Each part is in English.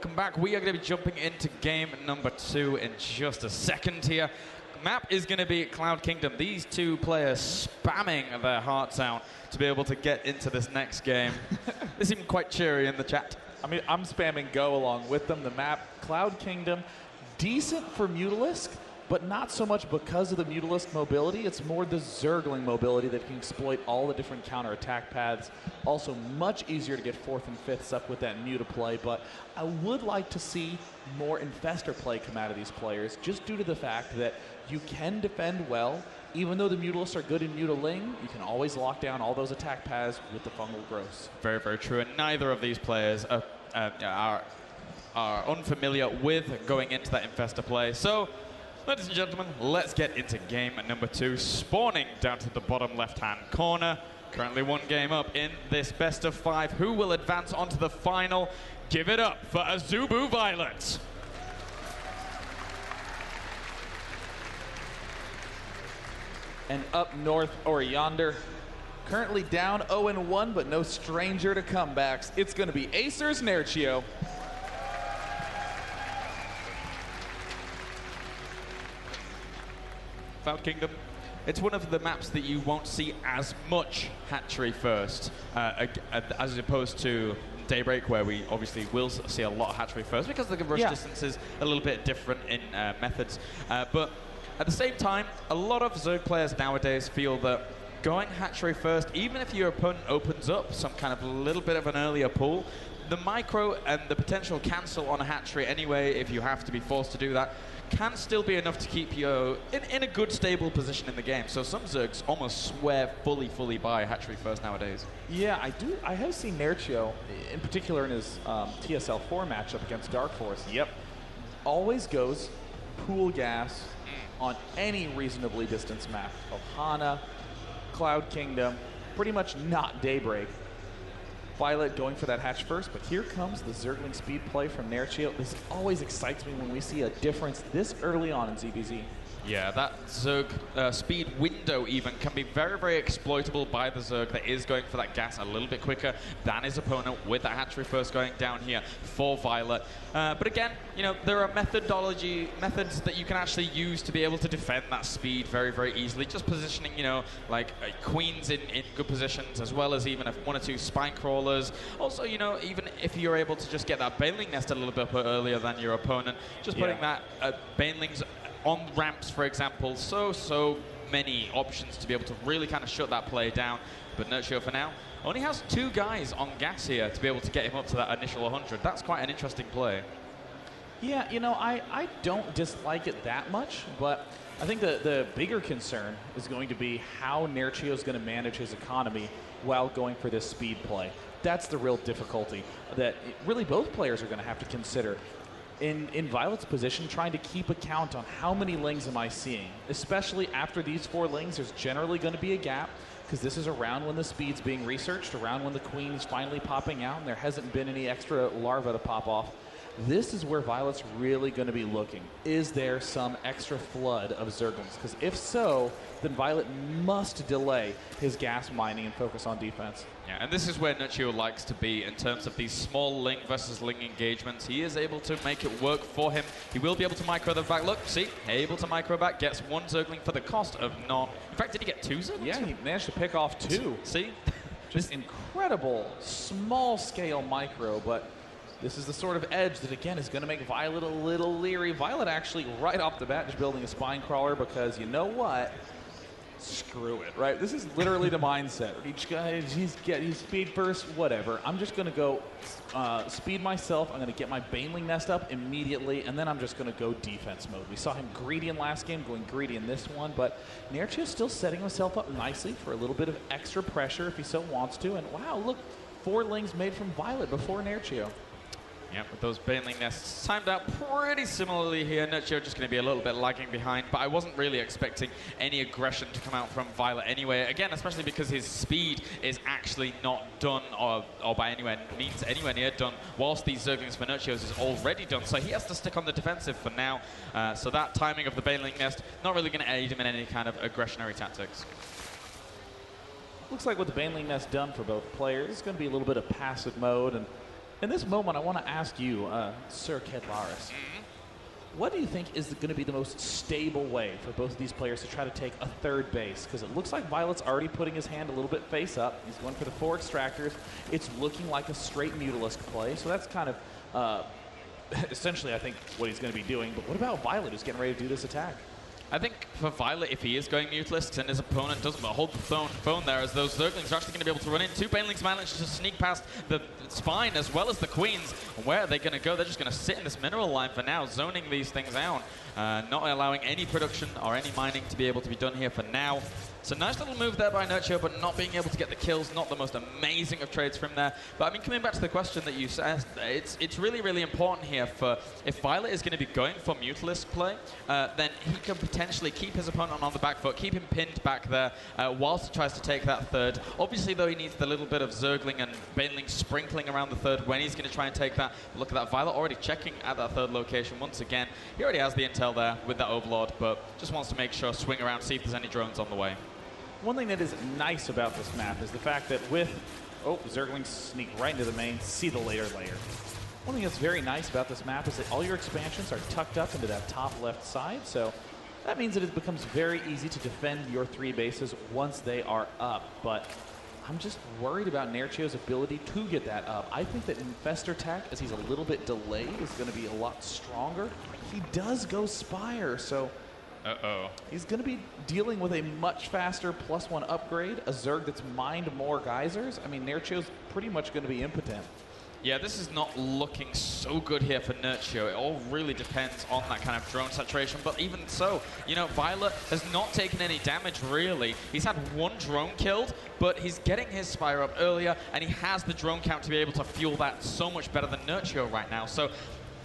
Welcome back. We are going to be jumping into game number 2 in just a second here. Map is going to be Cloud Kingdom. These two players spamming their hearts out to be able to get into this next game. They seem quite cheery in the chat. I mean, I'm spamming Go along with them. The map, Cloud Kingdom, decent for mutalisks, but not so much because of the mutalisk mobility. It's more the Zergling mobility that can exploit all the different counter-attack paths. Also much easier to get 4th and 5ths up with that muta play, but I would like to see more Infestor play come out of these players, just due to the fact that you can defend well. Even though the mutalisks are good in mutaling, you can always lock down all those attack paths with the fungal growths. Very, very true. And neither of these players are unfamiliar with going into that Infestor play. So, ladies and gentlemen, let's get into game number 2, spawning down to the bottom left-hand corner. Currently 1 game up in this best of 5. Who will advance onto the final? Give it up for Azubu viOLet. And up north, or yonder, currently down 0-1, but no stranger to comebacks. It's going to be Acer's Nerchio. Cloud Kingdom. It's one of the maps that you won't see as much hatchery first, as opposed to Daybreak, where we obviously will see a lot of hatchery first because the rush distance is a little bit different in methods. But at the same time, a lot of Zerg players nowadays feel that going hatchery first, even if your opponent opens up some kind of little bit of an earlier pool, the micro and the potential cancel on a hatchery anyway, if you have to be forced to do that, can still be enough to keep you in a good, stable position in the game. So some Zergs almost swear fully by hatchery first nowadays. Yeah, I do. I have seen Nerchio, in particular in his TSL4 matchup against Dark Force. Yep. Always goes pool gas on any reasonably distanced map. Ohana, Cloud Kingdom, pretty much not Daybreak. viOLet going for that hatch first, but here comes the Zergling speed play from Nerchio. This always excites me when we see a difference this early on in ZBZ. Yeah, that Zerg speed window even can be very, very exploitable by the Zerg that is going for that gas a little bit quicker than his opponent with that hatchery first going down here for viOLet. But again, you know, there are methods that you can actually use to be able to defend that speed very, very easily. Just positioning, you know, like queens in good positions, as well as even 1 or 2 spine crawlers. Also, you know, even if you're able to just get that baneling nest a little bit earlier than your opponent, just putting that banelings on ramps, for example, so many options to be able to really kind of shut that play down. But Nerchio, for now, only has 2 guys on gas here to be able to get him up to that initial 100. That's quite an interesting play. Yeah, you know, I don't dislike it that much, but I think the bigger concern is going to be how Nerchio is going to manage his economy while going for this speed play. That's the real difficulty that really both players are going to have to consider. In viOLet's position, trying to keep a count on how many lings am I seeing. Especially after these 4 lings, there's generally going to be a gap, because this is around when the speed's being researched, around when the queen's finally popping out, and there hasn't been any extra larvae to pop off. This is where viOLet's really going to be looking. Is there some extra flood of Zerglings? Because if so, then viOLet must delay his gas mining and focus on defense. Yeah, and this is where Nerchio likes to be in terms of these small ling versus ling engagements. He is able to make it work for him. He will be able to micro the back. Look, see, able to micro back, gets 1 Zergling for the cost of none. In fact, did he get 2 Zerglings? Yeah, he managed to pick off 2. See? Just incredible, small-scale micro, but this is the sort of edge that, again, is going to make viOLet a little leery. viOLet actually, right off the bat, just building a spine crawler because, you know what? Screw it, right? This is literally the mindset. Each guy, he's speed first, whatever. I'm just going to go speed myself. I'm going to get my baneling nest up immediately, and then I'm just going to go defense mode. We saw him greedy in last game, going greedy in this one, but Nerchio's still setting himself up nicely for a little bit of extra pressure if he so wants to. And wow, look, 4 lings made from viOLet before Nerchio. Yeah, with those baneling nests timed out pretty similarly here. Nerchio just going to be a little bit lagging behind, but I wasn't really expecting any aggression to come out from viOLet anyway. Again, especially because his speed is actually not done or by anywhere near done, whilst these Zerglings for Nerchio's is already done. So he has to stick on the defensive for now. So that timing of the baneling nest, not really going to aid him in any kind of aggressionary tactics. Looks like with the baneling nest done for both players, it's going to be a little bit of passive mode, and In this moment, I want to ask you, Sir Kedlaris, what do you think is going to be the most stable way for both of these players to try to take a third base? Because it looks like viOLet's already putting his hand a little bit face up. He's going for the 4 extractors. It's looking like a straight mutalisk play, so that's kind of essentially, I think, what he's going to be doing. But what about viOLet, who's getting ready to do this attack? I think for viOLet, if he is going mutalisks and his opponent doesn't hold the phone there, as those Zerglings are actually going to be able to run in. 2 Banelings manage to sneak past the spine as well as the Queens. Where are they going to go? They're just going to sit in this mineral line for now, zoning these things out, not allowing any production or any mining to be able to be done here for now. It's a nice little move there by Nerchio, but not being able to get the kills, not the most amazing of trades from there. But I mean, coming back to the question that you asked, it's really, really important here for, if viOLet is going to be going for mutalisk play, then he can potentially keep his opponent on the back foot, keep him pinned back there, whilst he tries to take that third. Obviously, though, he needs the little bit of Zergling and Baneling sprinkling around the third when he's going to try and take that. Look at that, viOLet already checking at that third location once again. He already has the intel there with that Overlord, but just wants to make sure, swing around, see if there's any drones on the way. One thing that is nice about this map is the fact that with, Zerglings sneak right into the main, see the later layer. One thing that's very nice about this map is that all your expansions are tucked up into that top left side, so that means that it becomes very easy to defend your 3 bases once they are up. But I'm just worried about Nerchio's ability to get that up. I think that Infestor tech, as he's a little bit delayed, is going to be a lot stronger. He does go Spire, so he's going to be dealing with a much faster +1 upgrade, a Zerg that's mined more geysers. I mean, Nerchio's pretty much going to be impotent. Yeah, this is not looking so good here for Nerchio. It all really depends on that kind of drone saturation. But even so, you know, viOLet has not taken any damage, really. He's had 1 drone killed, but he's getting his Spire up earlier, and he has the drone count to be able to fuel that so much better than Nerchio right now. So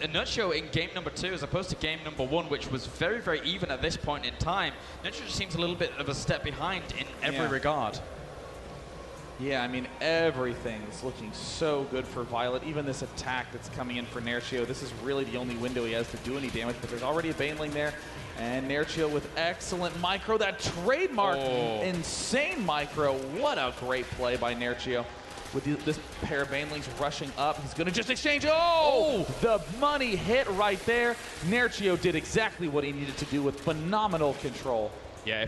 Nerchio in game number 2 as opposed to game number 1, which was very, very even at this point in time, Nerchio just seems a little bit of a step behind in every regard. Yeah, I mean, everything is looking so good for viOLet. Even this attack that's coming in for Nerchio, this is really the only window he has to do any damage, but there's already a Baneling there. And Nerchio with excellent micro, that trademark insane micro. What a great play by Nerchio. With this pair of Banelings rushing up, he's going to just exchange. The money hit right there. Nerchio did exactly what he needed to do with phenomenal control. Yeah,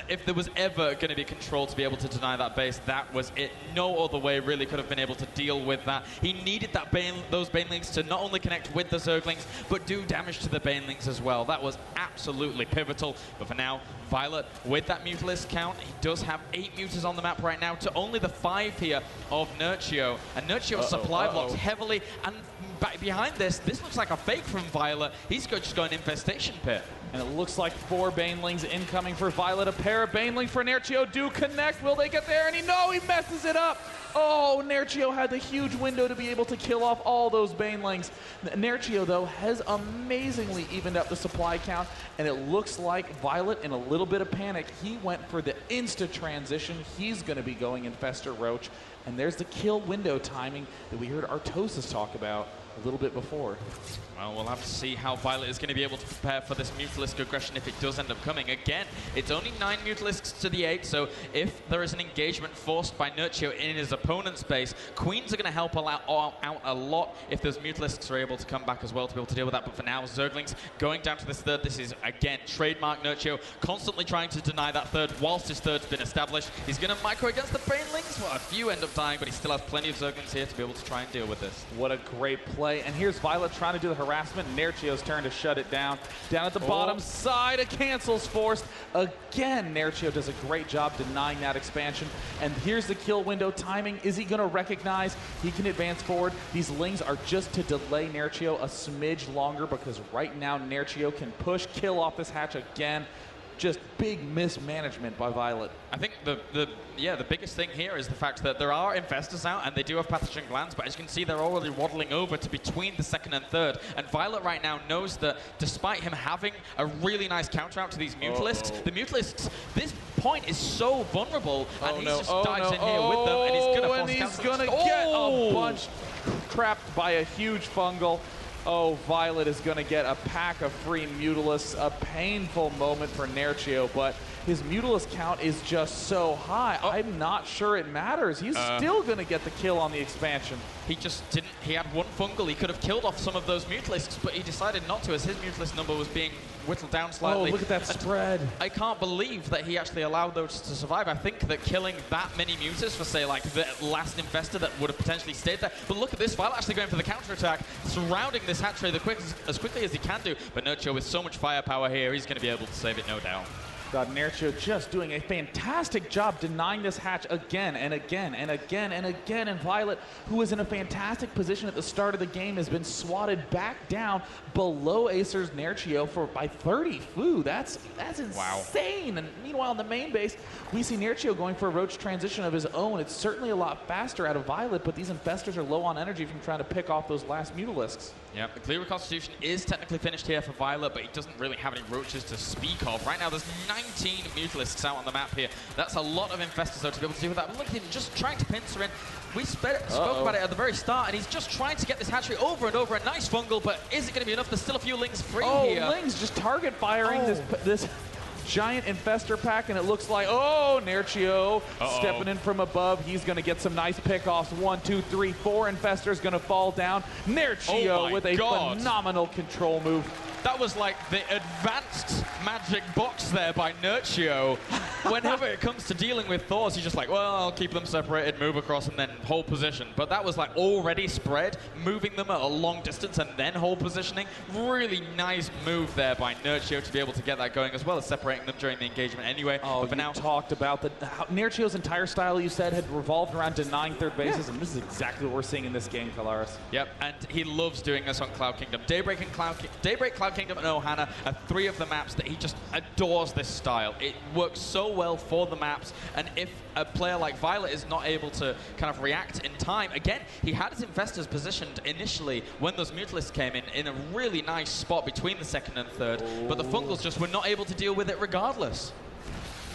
if there was ever going to be control to be able to deny that base, that was it. No other way really could have been able to deal with that. He needed that those Banelings to not only connect with the Zerglings, but do damage to the Banelings as well. That was absolutely pivotal. But for now, viOLet, with that Mutalisk count, he does have 8 Mutas on the map right now to only the 5 here of Nerchio. And Nerchio supply blocks heavily. And back behind this looks like a fake from viOLet. He's just going Infestation Pit. And it looks like 4 Banelings incoming for viOLet. A pair of Banelings for Nerchio do connect. Will they get there? And he messes it up. Oh, Nerchio had the huge window to be able to kill off all those Banelings. Nerchio, though, has amazingly evened up the supply count, and it looks like viOLet, in a little bit of panic, he went for the insta-transition. He's going to be going Infestor Roach, and there's the kill window timing that we heard Artosis talk about a little bit before. Well, we'll have to see how viOLet is going to be able to prepare for this Mutalisk aggression if it does end up coming. Again, it's only 9 Mutalisks to the 8, so if there is an engagement forced by Nerchio in his opponent's base, Queens are going to help out a lot if those Mutalisks are able to come back as well to be able to deal with that. But for now, Zerglings going down to this third. This is, again, trademark Nerchio, constantly trying to deny that third whilst his third's been established. He's going to micro against the Banelings. Well, a few end up dying, but he still has plenty of Zerglings here to be able to try and deal with this. What a great play. And here's viOLet trying to do the harassment. Nerchio's turn to shut it down. Down at the bottom side, a cancel's forced. Again, Nerchio does a great job denying that expansion. And here's the kill window timing. Is he going to recognize he can advance forward? These Lings are just to delay Nerchio a smidge longer, because right now Nerchio can push, kill off this hatch again. Just big mismanagement by viOLet. I think the biggest thing here is the fact that there are Infestors out, and they do have pathogen glands, but as you can see, they're already waddling over to between the second and third. And viOLet right now knows that despite him having a really nice counter out to these Mutalisks, the Mutalisks, this point is so vulnerable, and he just dives in here with them, and he's going to get a bunch trapped by a huge fungal. Oh, viOLet is going to get a pack of free Mutalisks. A painful moment for Nerchio, but his Mutalisk count is just so high. I'm not sure it matters. He's still going to get the kill on the expansion. he just didn't. He had one fungal. He could have killed off some of those mutalisks, but he decided not to, as his mutalisk number was being whittled down slightly. Oh, look at that spread. I can't believe that he actually allowed those to survive. I think that killing that many mutas for, say, like the last Infestor that would have potentially stayed there. But look at this, Violet actually going for the counterattack, surrounding this hatchery as quickly as he can do. But Nerchio, with so much firepower here, he's going to be able to save it, no doubt. God, Nerchio just doing a fantastic job denying this hatch again and again and again and again. And Violet, who was in a fantastic position at the start of the game, has been swatted back down below Acer's Nerchio by 30. Ooh, that's insane. Wow. And meanwhile, in the main base, we see Nerchio going for a roach transition of his own. It's certainly a lot faster out of Violet, but these Infestors are low on energy from trying to pick off those last mutalisks. Yeah, the Clear Reconstitution is technically finished here for Violet, but he doesn't really have any roaches to speak of. Right now, there's 19 mutalisks out on the map here. That's a lot of Infestors, though, to be able to deal with that. But look at him just trying to pincer in. We spoke about it at the very start, and he's just trying to get this hatchery over and over. A nice fungal, but is it going to be enough? There's still a few Lings free here. Oh, Lings just target firing this giant Infestor pack, and it looks like, Nerchio stepping in from above. He's going to get some nice pickoffs. 1, 2, 3, 4 Infestors going to fall down. Nerchio with a phenomenal control move. That was like the advanced magic box there by Nerchio. Whenever it comes to dealing with Thors, he's just like, well, I'll keep them separated, move across, and then hold position. But that was like already spread, moving them at a long distance and then hold positioning. Really nice move there by Nerchio to be able to get that going, as well as separating them during the engagement anyway. Oh, but now talked about how Nerchio's entire style, you said, had revolved around denying third bases, and this is exactly what we're seeing in this game, Kalaris. Yep, and he loves doing this on Cloud Kingdom. Daybreak, Cloud Kingdom, and Ohana are 3 of the maps that he just adores this style. It works so well for the maps, and if a player like Violet is not able to kind of react in time, again, he had his Infestors positioned initially when those Mutalisks came in a really nice spot between the second and third, but the Fungals just were not able to deal with it regardless.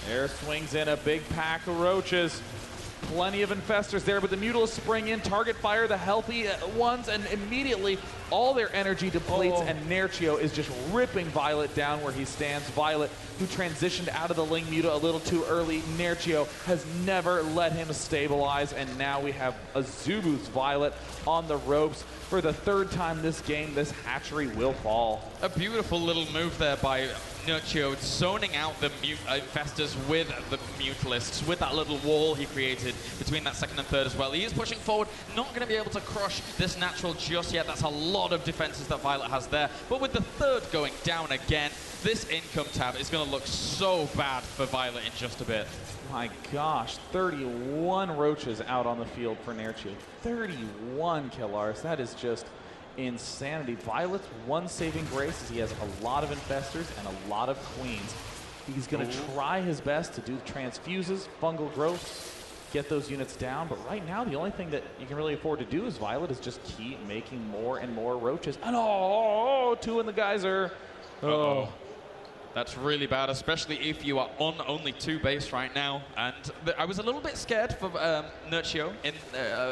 Air swings in a big pack of roaches. Plenty of Infestors there, but the Mutalisks spring in, target fire the healthy ones, and immediately all their energy depletes, and Nerchio is just ripping Violet down where he stands. Violet, who transitioned out of the Ling Muta a little too early, Nerchio has never let him stabilize, and now we have a Zubu's Violet on the ropes. For the 3rd time this game, this hatchery will fall. A beautiful little move there by Nerchio, zoning out the Infestors with the Mutalisks, with that little wall he created between that second and third as well. He is pushing forward, not going to be able to crush this natural just yet. That's a lot of defenses that Violet has there. But with the third going down again, this income tab is going to look so bad for Violet in just a bit. My gosh, 31 roaches out on the field for Nerchio. 31 killars. That is just insanity. Violet's one saving grace is he has a lot of Infestors and a lot of Queens. He's going to try his best to do transfuses, fungal growths, get those units down, but right now the only thing that you can really afford to do as Violet is just keep making more and more roaches. And 2 in the geyser. That's really bad, especially if you are on only 2 base right now. And I was a little bit scared for Nerchio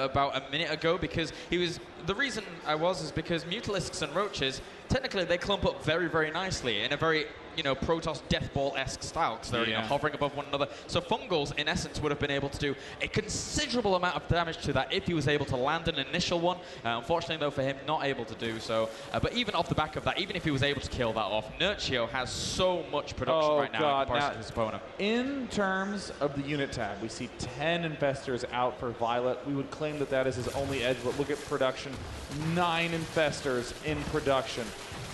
about a minute ago, because the reason I was is because Mutalisks and Roaches, technically they clump up very, very nicely in a very, Protoss Death Ball-esque style, because they're hovering above one another. So Fungals, in essence, would have been able to do a considerable amount of damage to that if he was able to land an initial one. Unfortunately, though, for him, not able to do so. But even off the back of that, even if he was able to kill that off, Nerchio has so much production right now in comparison to his opponent. In terms of the unit tab, we see 10 Infestors out for Violet. We would claim that that is his only edge, but look at production. 9 Infestors in production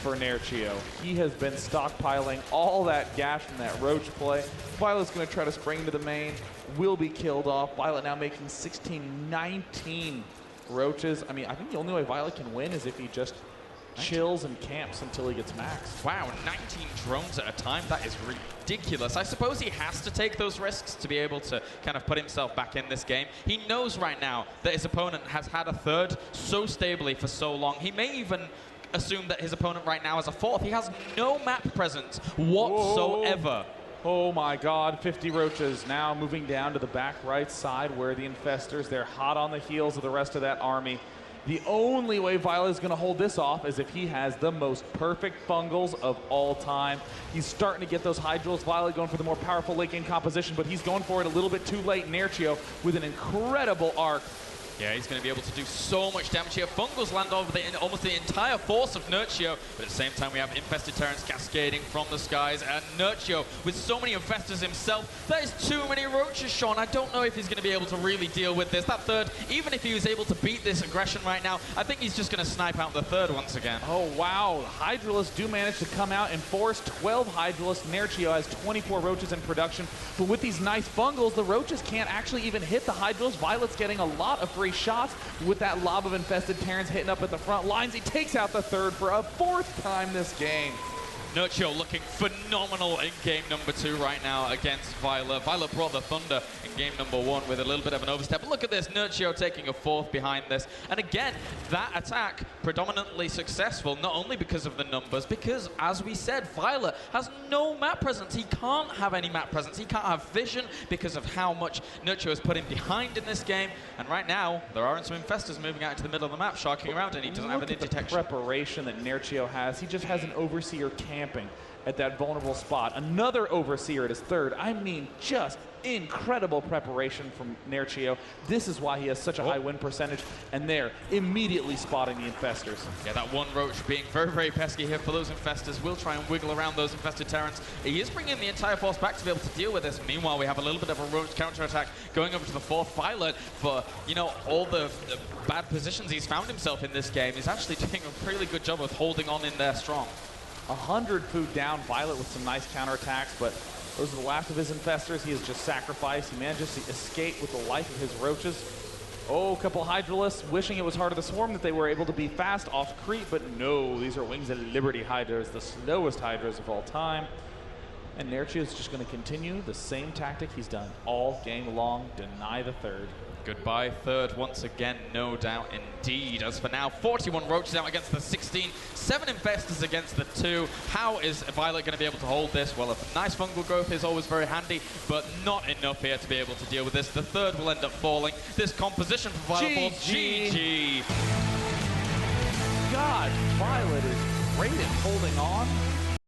for Nerchio. He has been stockpiling all that gas from that roach play. Violet's going to try to spring into the main, will be killed off. Violet now making 16, 19 roaches. I mean, I think the only way Violet can win is if he just chills and camps until he gets maxed. Wow, 19 drones at a time. That is ridiculous. I suppose he has to take those risks to be able to kind of put himself back in this game. He knows right now that his opponent has had a third so stably for so long. He may even assume that his opponent right now has a fourth. He has no map presence whatsoever. Oh my God, 50 roaches now moving down to the back right side where the Infestors, they're hot on the heels of the rest of that army. The only way Violet is going to hold this off is if he has the most perfect Fungals of all time. He's starting to get those Hydros. Violet going for the more powerful late game composition, but he's going for it a little bit too late. Nerchio with an incredible arc Yeah, he's going to be able to do so much damage here. Fungals land over almost the entire force of Nerchio, but at the same time we have Infested Terrans cascading from the skies, and Nerchio with so many Infestors himself. That is too many Roaches, Sean. I don't know if he's going to be able to really deal with this. That third, even if he was able to beat this aggression right now, I think he's just going to snipe out the third once again. Oh, wow. Hydralisks do manage to come out and force 12 Hydralisks. Nerchio has 24 Roaches in production, but with these nice Fungals, the Roaches can't actually even hit the Hydralisks. viOLet's getting a lot of free shots with that lob of Infested Terrans hitting up at the front lines. He takes out the third for a fourth time this game. Nerchio looking phenomenal in game number 2 right now against viOLet. viOLet brought the thunder in game number 1 with a little bit of an overstep. But look at this, Nerchio taking a fourth behind this. And again, that attack predominantly successful, not only because of the numbers, because, as we said, viOLet has no map presence. He can't have any map presence. He can't have vision because of how much Nerchio has put him behind in this game. And right now, there are some Infestors moving out into the middle of the map, sharking around, and he doesn't have any detection. The preparation that Nerchio has. He just has an Overseer camping at that vulnerable spot. Another Overseer at his third. I mean, just incredible preparation from Nerchio. This is why he has such a high win percentage, and they're immediately spotting the Infestors. Yeah, that one Roach being very, very pesky here for those Infestors. Will try and wiggle around those Infested Terrans. He is bringing the entire force back to be able to deal with this. Meanwhile, we have a little bit of a Roach counterattack going over to the fourth viOLet for, you know, all the bad positions he's found himself in this game. He's actually doing a really good job of holding on in there strong. 100 food down, viOLet with some nice counterattacks, but those are the last of his Infestors. He has just sacrificed. He manages to escape with the life of his Roaches. Oh, a couple Hydralisks wishing it was Heart of the Swarm that they were able to be fast off creep, but no, these are Wings of Liberty Hydras, the slowest Hydras of all time. And Nerchio is just going to continue the same tactic he's done all game long, deny the third. Goodbye third once again, no doubt indeed. As for now, 41 Roaches out against the 16, 7 Infestors against the 2. How is viOLet going to be able to hold this? Well, a nice fungal growth is always very handy, but not enough here to be able to deal with this. The third will end up falling. This composition for viOLet falls. GG. God, viOLet is great at holding on.